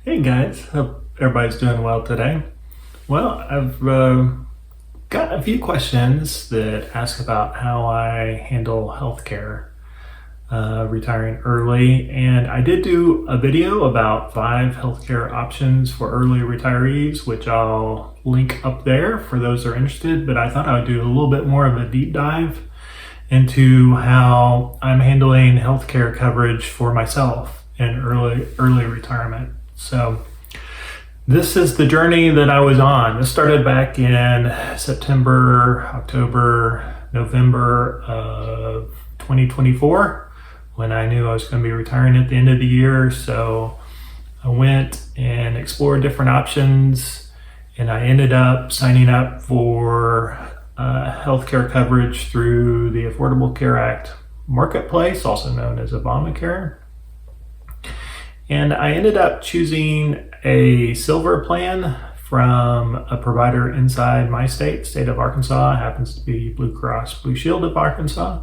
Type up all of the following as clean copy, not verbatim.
Hey guys, hope everybody's doing well today. Well, I've got a few questions that ask about how I handle healthcare retiring early, and I did do a video about 5 healthcare options for early retirees, which I'll link up there for those that are interested. But I thought I would do a little bit more of a deep dive into how I'm handling healthcare coverage for myself in early retirement. So this is the journey that I was on. This started back in September, October, November of 2024 when I knew I was going to be retiring at the end of the year. So I went and explored different options, and I ended up signing up for healthcare coverage through the Affordable Care Act Marketplace, also known as Obamacare. And I ended up choosing a silver plan from a provider inside my state of Arkansas. It happens to be Blue Cross Blue Shield of Arkansas.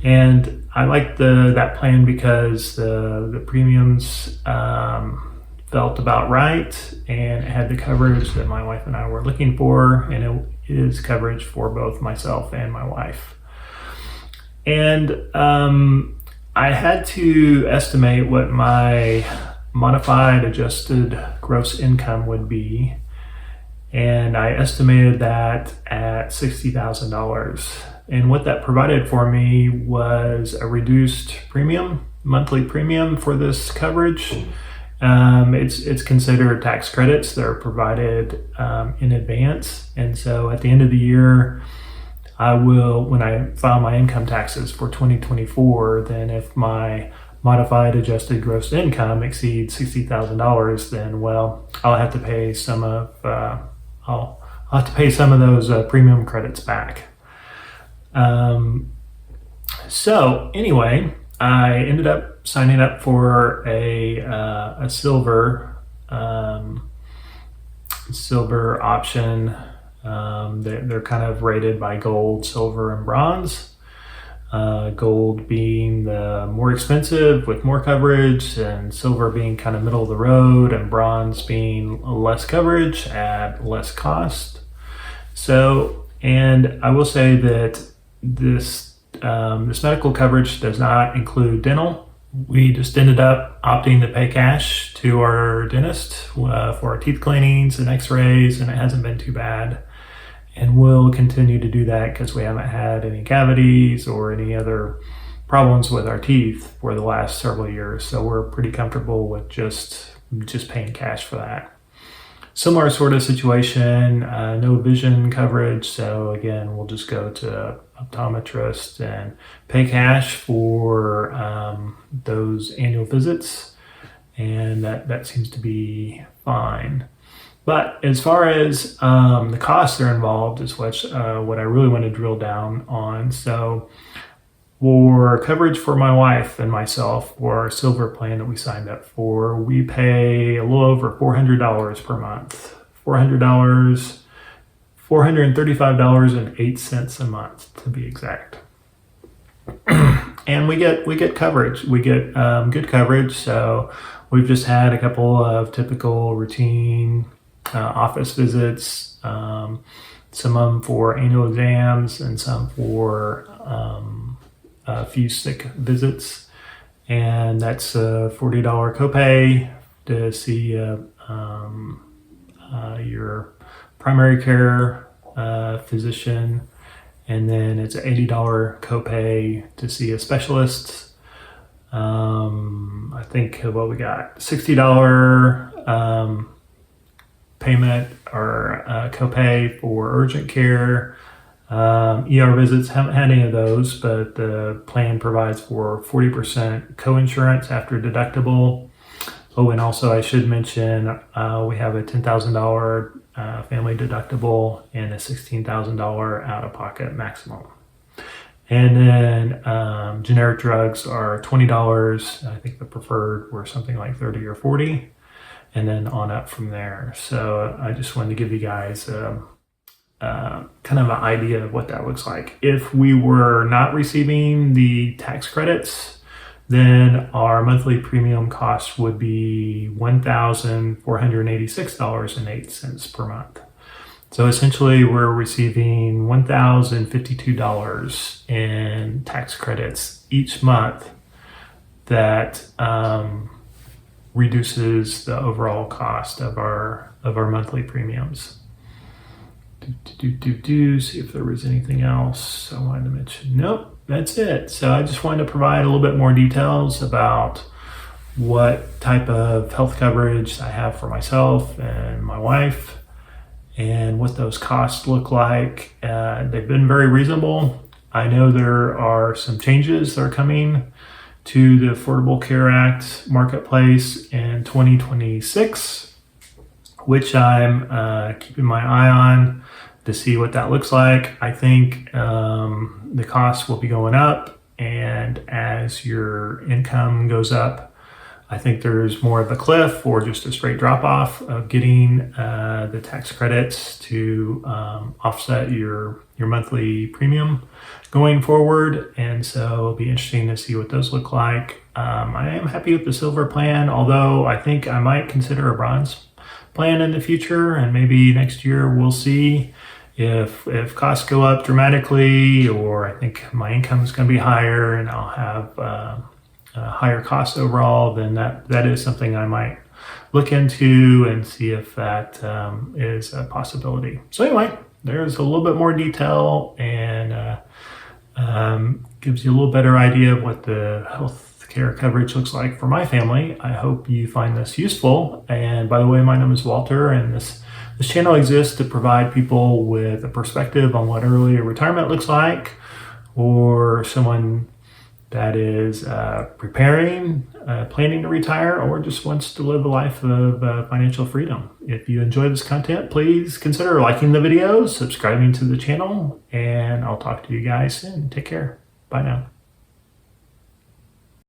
And I liked that plan because the premiums felt about right, and it had the coverage that my wife and I were looking for, and it is coverage for both myself and my wife. And I had to estimate what my modified adjusted gross income would be, and I estimated that at $60,000. And what that provided for me was a reduced monthly premium for this coverage. It's considered tax credits that are provided in advance, and so at the end of the year, I will, when I file my income taxes for 2024, then if my modified adjusted gross income exceeds $60,000, then I'll have to pay some of I'll have to pay some of those premium credits back. So anyway, I ended up signing up for a silver option. They're kind of rated by gold, silver, and bronze. Gold being the more expensive with more coverage, and silver being kind of middle of the road, and bronze being less coverage at less cost. So, and I will say that this medical coverage does not include dental. We just ended up opting to pay cash to our dentist for our teeth cleanings and x-rays, and it hasn't been too bad. And we'll continue to do that because we haven't had any cavities or any other problems with our teeth for the last several years. So we're pretty comfortable with just paying cash for that. Similar sort of situation, no vision coverage. So again, we'll just go to optometrist and pay cash for those annual visits, and that seems to be fine. But as far as the costs that are involved is what I really want to drill down on. So for coverage for my wife and myself, for our silver plan that we signed up for, we pay a little over $400 per month. $435.08 a month to be exact. And we get coverage. We get good coverage. So we've just had a couple of typical routine office visits, some of them for annual exams and some for a few sick visits. And that's a $40 copay to see your primary care physician. And then it's an $80 copay to see a specialist. I think what we got, $60 payment or copay for urgent care. ER visits, haven't had any of those, but the plan provides for 40% co-insurance after deductible. Oh, and also I should mention we have a $10,000 family deductible and a $16,000 out-of-pocket maximum. And then generic drugs are $20. I think the preferred were something like 30 or 40, and then on up from there. So I just wanted to give you guys kind of an idea of what that looks like. If we were not receiving the tax credits, then our monthly premium cost would be $1,486.08 per month. So essentially, we're receiving $1,052 in tax credits each month that reduces the overall cost of our monthly premiums. See if there was anything else I wanted to mention. Nope, that's it. So I just wanted to provide a little bit more details about what type of health coverage I have for myself and my wife, and what those costs look like. They've been very reasonable. I know there are some changes that are coming to the Affordable Care Act marketplace in 2026, which I'm keeping my eye on to see what that looks like. I think the costs will be going up, and as your income goes up, I think there's more of a cliff or just a straight drop off of getting the tax credits to offset your monthly premium going forward. And so it'll be interesting to see what those look like. I am happy with the silver plan, although I think I might consider a bronze plan in the future, and maybe next year we'll see if costs go up dramatically, or I think my income is going to be higher and I'll have higher costs overall. Then that is something I might look into and see if that is a possibility. So anyway, there's a little bit more detail, and gives you a little better idea of what the health care coverage looks like for my family. I hope you find this useful. And by the way, my name is Walter, and this channel exists to provide people with a perspective on what early retirement looks like, or someone that is preparing, planning to retire, or just wants to live a life of financial freedom. If you enjoy this content, please consider liking the videos, subscribing to the channel, and I'll talk to you guys soon. Take care. Bye now.